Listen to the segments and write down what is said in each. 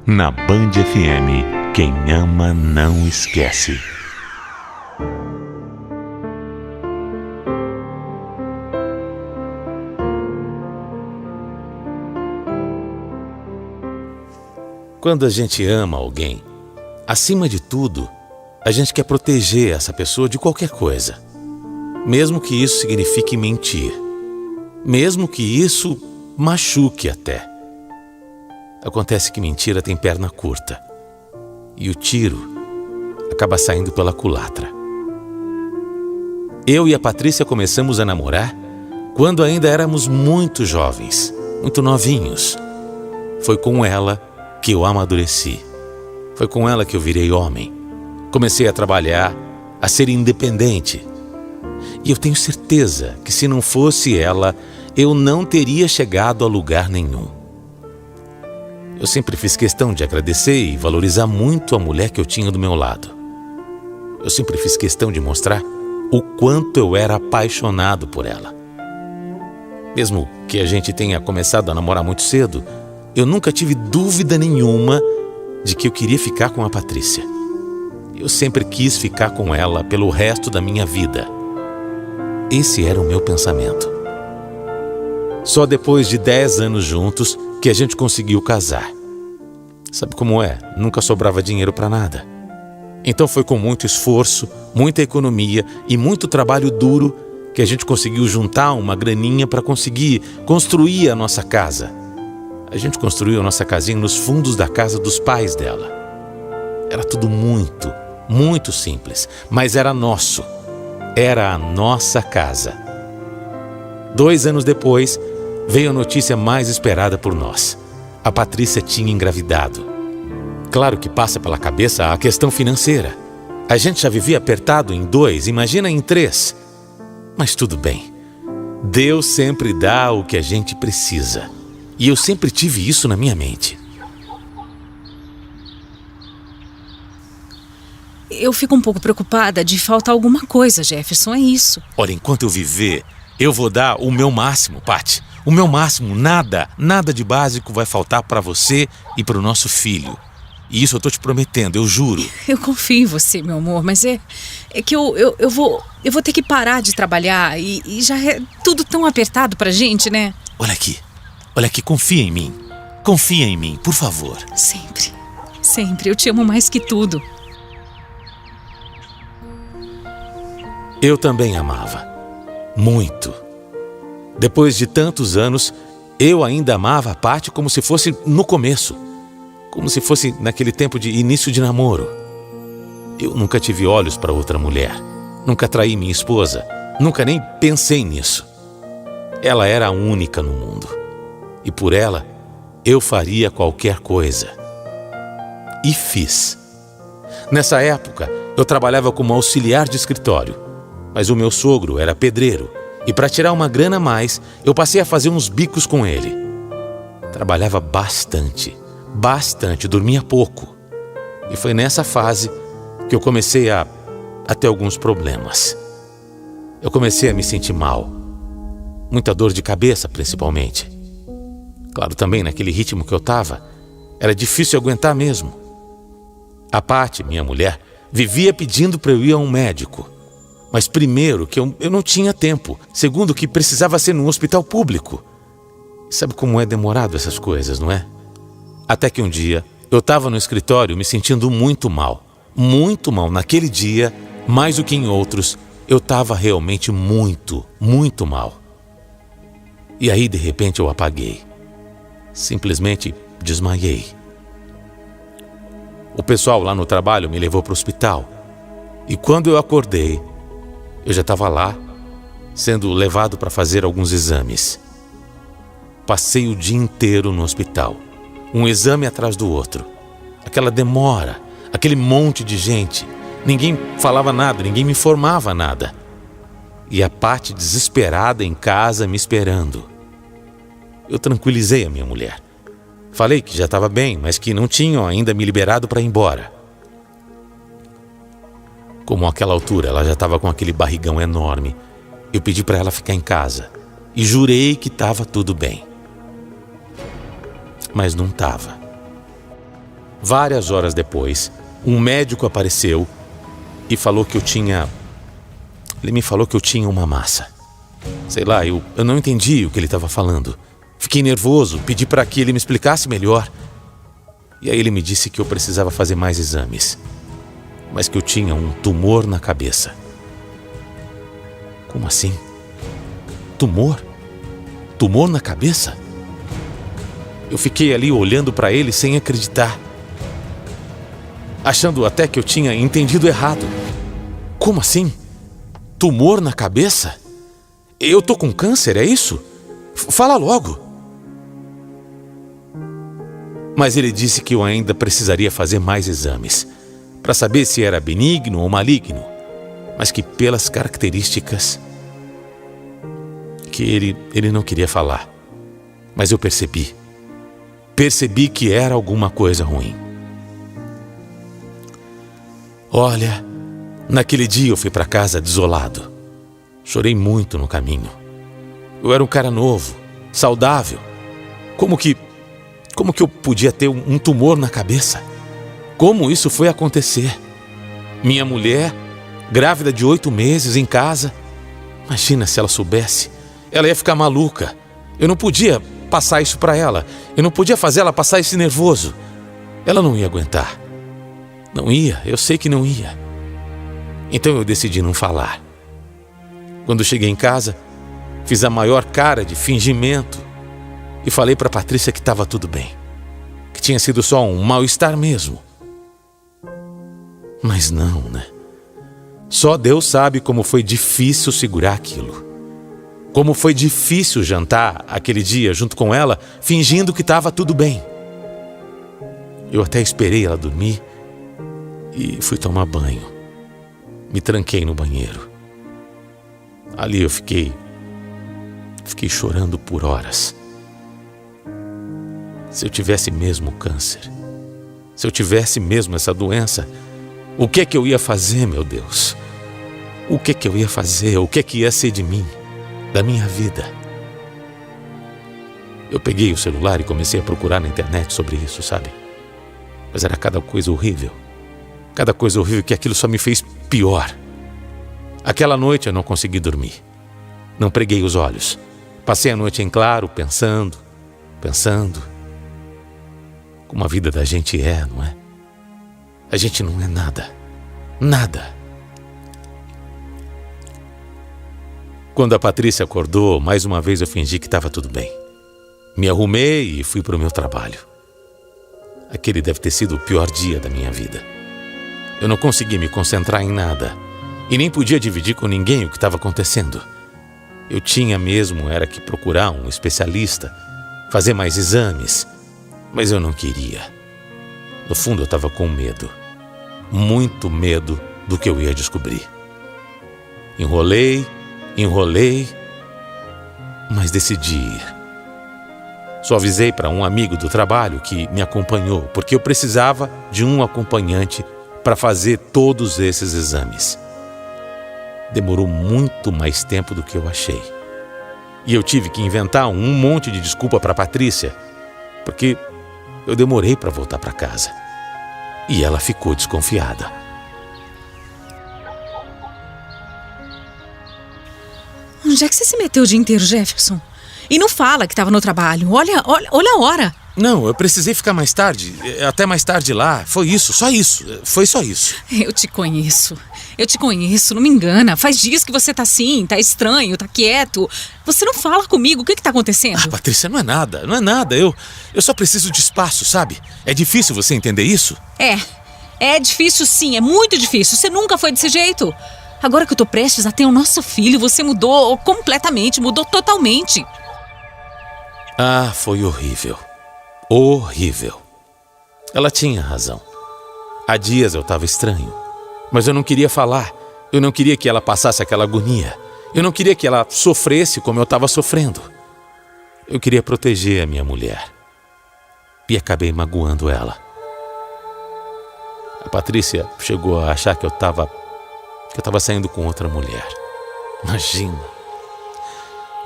Na Band FM, quem ama não esquece. Quando a gente ama alguém, acima de tudo, a gente quer proteger essa pessoa de qualquer coisa. Mesmo que isso signifique mentir. Mesmo que isso machuque até. Acontece que mentira tem perna curta. E o tiro acaba saindo pela culatra. Eu e a Patrícia começamos a namorar quando ainda éramos muito jovens, muito novinhos. Foi com ela que eu amadureci. Foi com ela que eu virei homem. Comecei a trabalhar, a ser independente. E eu tenho certeza que se não fosse ela, eu não teria chegado a lugar nenhum. Eu sempre fiz questão de agradecer e valorizar muito a mulher que eu tinha do meu lado. Eu sempre fiz questão de mostrar o quanto eu era apaixonado por ela. Mesmo que a gente tenha começado a namorar muito cedo, eu nunca tive dúvida nenhuma de que eu queria ficar com a Patrícia. Eu sempre quis ficar com ela pelo resto da minha vida. Esse era o meu pensamento. Só depois de 10 anos juntos que a gente conseguiu casar. Sabe como é? Nunca sobrava dinheiro para nada. Então foi com muito esforço, muita economia e muito trabalho duro que a gente conseguiu juntar uma graninha para conseguir construir a nossa casa. A gente construiu a nossa casinha nos fundos da casa dos pais dela. Era tudo muito, muito simples, mas era nosso. Era a nossa casa. 2 anos depois, veio a notícia mais esperada por nós. A Patrícia tinha engravidado. Claro que passa pela cabeça a questão financeira. A gente já vivia apertado em 2, imagina em 3. Mas tudo bem. Deus sempre dá o que a gente precisa. E eu sempre tive isso na minha mente. Eu fico um pouco preocupada de faltar alguma coisa, Jefferson, é isso. Olha, enquanto eu viver, eu vou dar o meu máximo, Paty. O meu máximo, nada de básico vai faltar para você e para o nosso filho. E isso eu tô te prometendo, eu juro. Eu confio em você, meu amor, mas é que eu vou ter que parar de trabalhar e já é tudo tão apertado pra gente, né? Olha aqui, confia em mim. Confia em mim, por favor. Sempre, eu te amo mais que tudo. Eu também amava. Muito. Depois de tantos anos, eu ainda amava a Paty como se fosse no começo. Como se fosse naquele tempo de início de namoro. Eu nunca tive olhos para outra mulher. Nunca traí minha esposa. Nunca nem pensei nisso. Ela era a única no mundo. E por ela, eu faria qualquer coisa. E fiz. Nessa época, eu trabalhava como auxiliar de escritório. Mas o meu sogro era pedreiro. E para tirar uma grana a mais, eu passei a fazer uns bicos com ele. Trabalhava bastante, dormia pouco. E foi nessa fase que eu comecei a ter alguns problemas. Eu comecei a me sentir mal. Muita dor de cabeça, principalmente. Claro, também naquele ritmo que eu estava, era difícil aguentar mesmo. A Paty, minha mulher, vivia pedindo para eu ir a um médico. Mas primeiro, que eu não tinha tempo. Segundo, que precisava ser num hospital público. Sabe como é demorado essas coisas, não é? Até que um dia, eu estava no escritório me sentindo muito mal. Muito mal. Naquele dia, mais do que em outros, eu estava realmente muito, muito mal. E aí, de repente, eu apaguei. Simplesmente desmaiei. O pessoal lá no trabalho me levou para o hospital. E quando eu acordei, eu já estava lá, sendo levado para fazer alguns exames. Passei o dia inteiro no hospital. Um exame atrás do outro. Aquela demora, aquele monte de gente. Ninguém falava nada, ninguém me informava nada. E a Paty desesperada em casa me esperando. Eu tranquilizei a minha mulher. Falei que já estava bem, mas que não tinham ainda me liberado para ir embora. Como àquela altura ela já estava com aquele barrigão enorme, eu pedi para ela ficar em casa e jurei que estava tudo bem. Mas não estava. várias horas depois, um médico apareceu e falou que eu tinha... Ele me falou que eu tinha uma massa. Sei lá, eu não entendi o que ele estava falando. Fiquei nervoso, pedi para que ele me explicasse melhor. E aí ele me disse que eu precisava fazer mais exames, mas que eu tinha um tumor na cabeça. Como assim? Tumor? Tumor na cabeça? Eu fiquei ali olhando para ele sem acreditar, achando até que eu tinha entendido errado. Como assim? Tumor na cabeça? Eu tô com câncer, é isso? Fala logo. Mas ele disse que eu ainda precisaria fazer mais exames para saber se era benigno ou maligno, mas que pelas características que ele não queria falar. Mas eu percebi que era alguma coisa ruim. Olha, naquele dia eu fui para casa desolado. Chorei muito no caminho. Eu era um cara novo, saudável. Como que eu podia ter um tumor na cabeça? Como isso foi acontecer? Minha mulher, grávida de 8 meses, em casa. Imagina se ela soubesse. Ela ia ficar maluca. Eu não podia passar isso para ela. Eu não podia fazer ela passar esse nervoso. Ela não ia aguentar. Não ia, eu sei que não ia. Então eu decidi não falar. Quando cheguei em casa, fiz a maior cara de fingimento e falei para Patrícia que estava tudo bem, que tinha sido só um mal-estar mesmo. Mas não, né? Só Deus sabe como foi difícil segurar aquilo. Como foi difícil jantar aquele dia junto com ela, fingindo que estava tudo bem. Eu até esperei ela dormir e fui tomar banho. Me tranquei no banheiro. Ali eu fiquei chorando por horas. Se eu tivesse mesmo câncer, se eu tivesse mesmo essa doença, o que é que eu ia fazer, meu Deus? O que é que eu ia fazer? O que é que ia ser de mim, da minha vida? Eu peguei o celular e comecei a procurar na internet sobre isso, sabe? Mas era cada coisa horrível. Cada coisa horrível, que aquilo só me fez pior. Aquela noite eu não consegui dormir. Não preguei os olhos. Passei a noite em claro, pensando. Como a vida da gente é, não é? A gente não é nada. Nada. Quando a Patrícia acordou, mais uma vez eu fingi que estava tudo bem. Me arrumei e fui para o meu trabalho. Aquele deve ter sido o pior dia da minha vida. Eu não consegui me concentrar em nada e nem podia dividir com ninguém o que estava acontecendo. Eu tinha mesmo era que procurar um especialista, fazer mais exames, mas eu não queria. No fundo eu estava com medo, muito medo do que eu ia descobrir. Enrolei, mas decidi ir. Só avisei para um amigo do trabalho que me acompanhou, porque eu precisava de um acompanhante para fazer todos esses exames. Demorou muito mais tempo do que eu achei. E eu tive que inventar um monte de desculpa para Patrícia, porque eu demorei para voltar para casa. E ela ficou desconfiada. Onde é que você se meteu o dia inteiro, Jefferson? E não fala que estava no trabalho. Olha a hora. Não, eu precisei ficar mais tarde, até mais tarde lá. Foi isso, só isso. Foi só isso. Eu te conheço, não me engana. Faz dias que você tá assim, tá estranho, tá quieto. Você não fala comigo, o que tá acontecendo? Patrícia, não é nada. Eu só preciso de espaço, sabe? É difícil você entender isso? É difícil sim, é muito difícil. Você nunca foi desse jeito. Agora que eu tô prestes a ter o nosso filho, você mudou completamente, mudou totalmente. Ah, foi horrível. Horrível. Ela tinha razão. Há dias eu estava estranho, mas eu não queria falar. Eu não queria que ela passasse aquela agonia. Eu não queria que ela sofresse como eu estava sofrendo. Eu queria proteger a minha mulher. E acabei magoando ela. A Patrícia chegou a achar que eu estava saindo com outra mulher.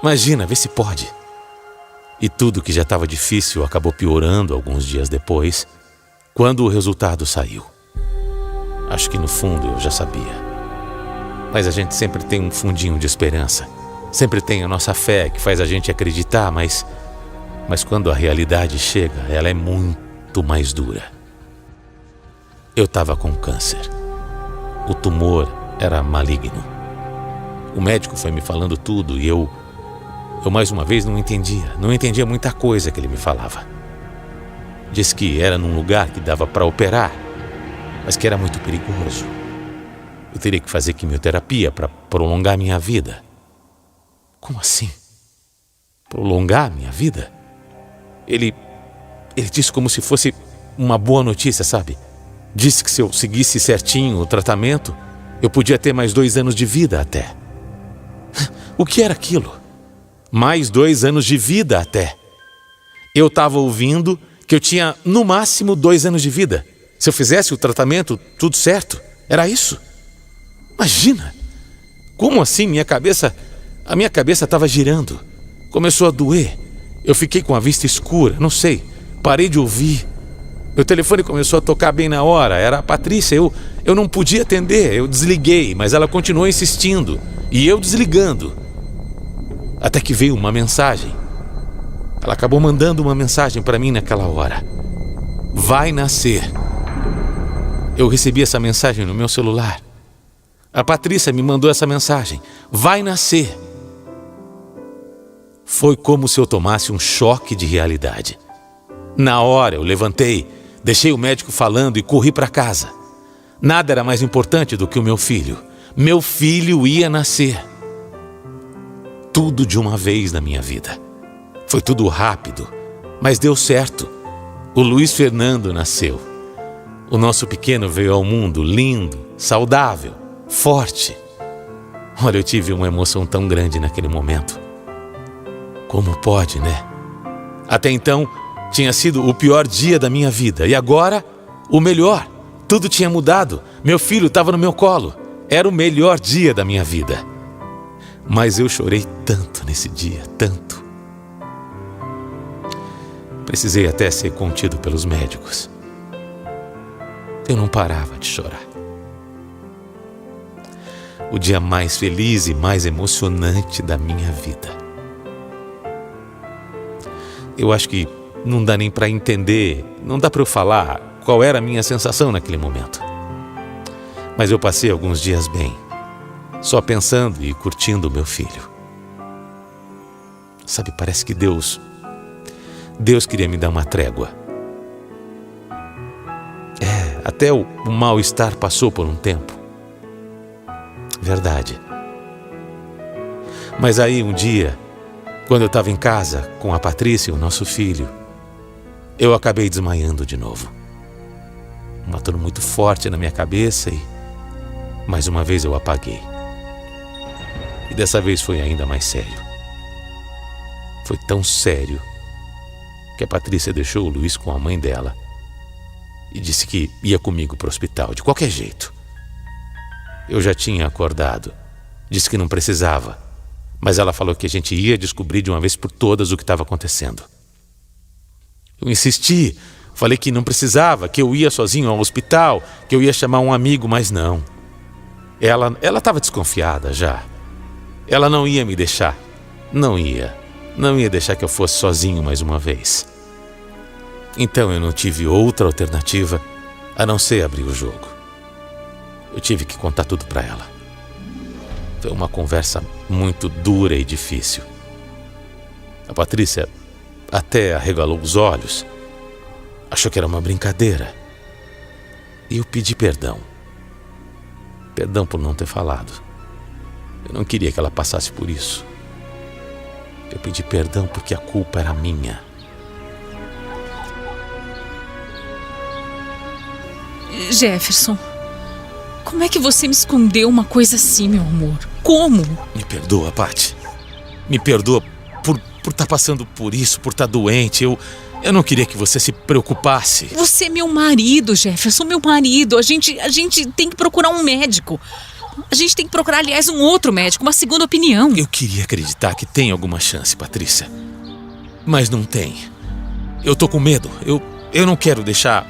Imagina, vê se pode. E tudo que já estava difícil acabou piorando alguns dias depois, quando o resultado saiu. Acho que no fundo eu já sabia. Mas a gente sempre tem um fundinho de esperança. Sempre tem a nossa fé que faz a gente acreditar, mas quando a realidade chega, ela é muito mais dura. Eu estava com câncer. O tumor era maligno. O médico foi me falando tudo e eu mais uma vez não entendia muita coisa que ele me falava. Disse que era num lugar que dava para operar, mas que era muito perigoso. Eu teria que fazer quimioterapia para prolongar minha vida. Como assim? Prolongar minha vida? Ele disse como se fosse uma boa notícia, sabe? Disse que se eu seguisse certinho o tratamento, eu podia ter mais 2 anos de vida até. O que era aquilo? Mais 2 anos de vida até. Eu estava ouvindo que eu tinha no máximo 2 anos de vida. Se eu fizesse o tratamento, tudo certo. Era isso. Imagina! Como assim a minha cabeça estava girando. Começou a doer. Eu fiquei com a vista escura, não sei. Parei de ouvir. Meu telefone começou a tocar bem na hora. Era a Patrícia. Eu não podia atender. Eu desliguei, mas ela continuou insistindo. E eu desligando. Até que veio uma mensagem. Ela acabou mandando uma mensagem para mim naquela hora. Vai nascer. Eu recebi essa mensagem no meu celular. A Patrícia me mandou essa mensagem. Vai nascer. Foi como se eu tomasse um choque de realidade. Na hora eu levantei, deixei o médico falando e corri para casa. Nada era mais importante do que o meu filho. Meu filho ia nascer. Tudo de uma vez na minha vida. Foi tudo rápido, mas deu certo. O Luiz Fernando nasceu. O nosso pequeno veio ao mundo lindo, saudável, forte. Olha, eu tive uma emoção tão grande naquele momento. Como pode, né? Até então, tinha sido o pior dia da minha vida. E agora, o melhor. Tudo tinha mudado. Meu filho estava no meu colo. Era o melhor dia da minha vida. Mas eu chorei tanto nesse dia, tanto. Precisei até ser contido pelos médicos. Eu não parava de chorar. O dia mais feliz e mais emocionante da minha vida. Eu acho que não dá nem para entender, não dá para eu falar qual era a minha sensação naquele momento. Mas eu passei alguns dias bem, só pensando e curtindo o meu filho. Sabe, parece que Deus queria me dar uma trégua. Até o mal-estar passou por um tempo. Verdade. Mas aí um dia, quando eu estava em casa com a Patrícia e o nosso filho, eu acabei desmaiando de novo. Uma dor muito forte na minha cabeça e mais uma vez eu apaguei. E dessa vez foi ainda mais sério. Foi tão sério que a Patrícia deixou o Luiz com a mãe dela e disse que ia comigo para o hospital, de qualquer jeito. Eu já tinha acordado, disse que não precisava, mas ela falou que a gente ia descobrir de uma vez por todas o que estava acontecendo. Eu insisti, falei que não precisava, que eu ia sozinho ao hospital, que eu ia chamar um amigo, mas não. Ela estava desconfiada já. Ela não ia me deixar. Não ia deixar que eu fosse sozinho mais uma vez. Então eu não tive outra alternativa a não ser abrir o jogo. Eu tive que contar tudo para ela. Foi uma conversa muito dura e difícil. A Patrícia até arregalou os olhos. Achou que era uma brincadeira. E eu pedi perdão. Perdão por não ter falado. Eu não queria que ela passasse por isso. Eu pedi perdão porque a culpa era minha. Jefferson, como é que você me escondeu uma coisa assim, meu amor? Como? Me perdoa, Paty. Me perdoa por estar passando por isso, por estar doente. Eu não queria que você se preocupasse. Você é meu marido, Jefferson, meu marido. A gente tem que procurar um médico. A gente tem que procurar, aliás, um outro médico, uma segunda opinião. Eu queria acreditar que tem alguma chance, Patrícia. Mas não tem. Eu tô com medo. Eu não quero deixar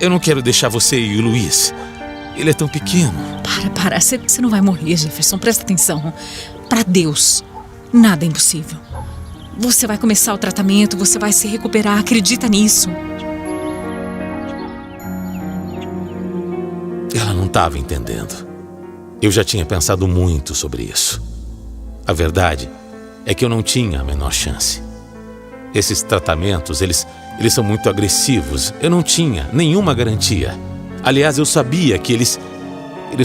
Eu não quero deixar você e o Luiz. Ele é tão pequeno. Para. Você não vai morrer, Jefferson. Presta atenção. Para Deus, nada é impossível. Você vai começar o tratamento, você vai se recuperar. Acredita nisso. Ela não estava entendendo. Eu já tinha pensado muito sobre isso. A verdade é que eu não tinha a menor chance. Esses tratamentos, eles são muito agressivos. Eu não tinha nenhuma garantia. Aliás, eu sabia que eles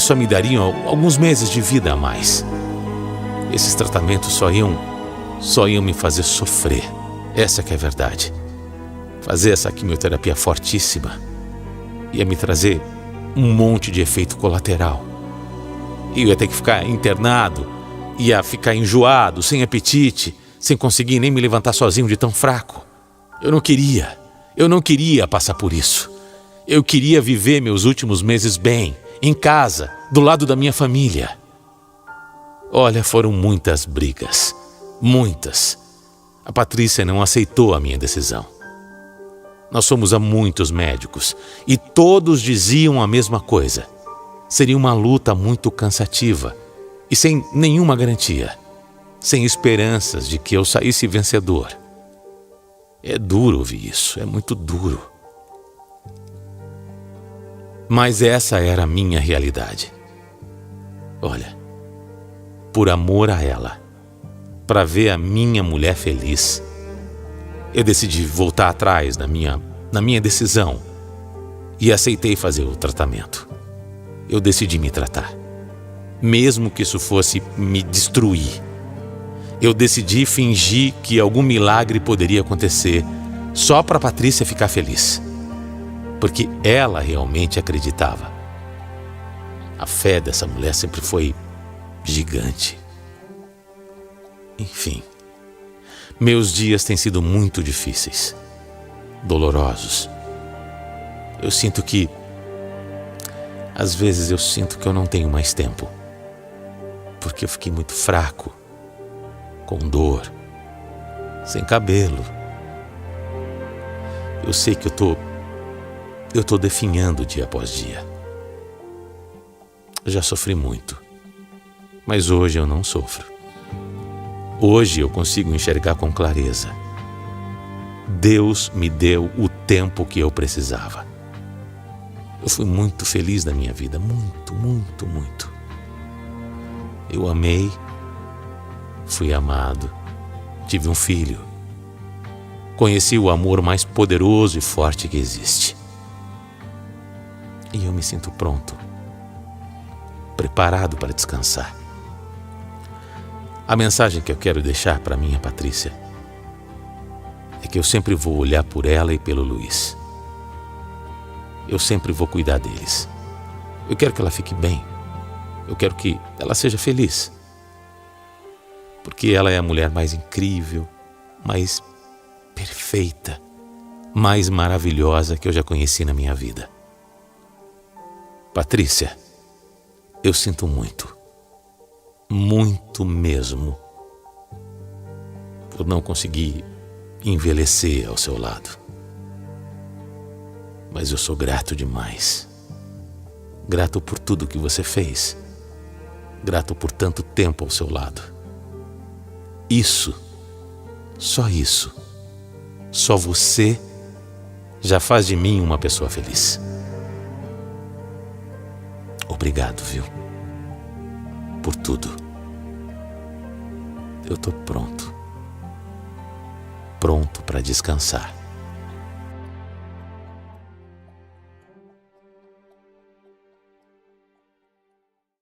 só me dariam alguns meses de vida a mais. Esses tratamentos só iam me fazer sofrer. Essa que é a verdade. Fazer essa quimioterapia fortíssima ia me trazer um monte de efeito colateral. Eu ia ter que ficar internado, ia ficar enjoado, sem apetite, sem conseguir nem me levantar sozinho de tão fraco. Eu não queria passar por isso. Eu queria viver meus últimos meses bem, em casa, do lado da minha família. Olha, foram muitas brigas. Muitas. A Patrícia não aceitou a minha decisão. Nós fomos a muitos médicos e todos diziam a mesma coisa. Seria uma luta muito cansativa e sem nenhuma garantia, sem esperanças de que eu saísse vencedor. É duro ouvir isso, é muito duro. Mas essa era a minha realidade. Olha, por amor a ela, para ver a minha mulher feliz, eu decidi voltar atrás na minha decisão e aceitei fazer o tratamento. Eu decidi me tratar, mesmo que isso fosse me destruir. Eu decidi fingir que algum milagre poderia acontecer só para Patrícia ficar feliz, porque ela realmente acreditava. A fé dessa mulher sempre foi gigante. Enfim, meus dias têm sido muito difíceis, dolorosos. Às vezes eu sinto que eu não tenho mais tempo, porque eu fiquei muito fraco, com dor, sem cabelo. Eu sei que eu tô definhando dia após dia. Já sofri muito, mas hoje eu não sofro. Hoje eu consigo enxergar com clareza. Deus me deu o tempo que eu precisava. Eu fui muito feliz na minha vida, muito, muito, muito. Eu amei, fui amado, tive um filho. Conheci o amor mais poderoso e forte que existe. E eu me sinto pronto, preparado para descansar. A mensagem que eu quero deixar para minha Patrícia é que eu sempre vou olhar por ela e pelo Luiz. Eu sempre vou cuidar deles. Eu quero que ela fique bem. Eu quero que ela seja feliz. Porque ela é a mulher mais incrível, mais perfeita, mais maravilhosa que eu já conheci na minha vida. Patrícia, eu sinto muito. Muito mesmo, por não conseguir envelhecer ao seu lado. Mas eu sou grato demais. Grato por tudo que você fez. Grato por tanto tempo ao seu lado. Só você já faz de mim uma pessoa feliz. Obrigado, viu? Por tudo. Eu tô pronto para descansar.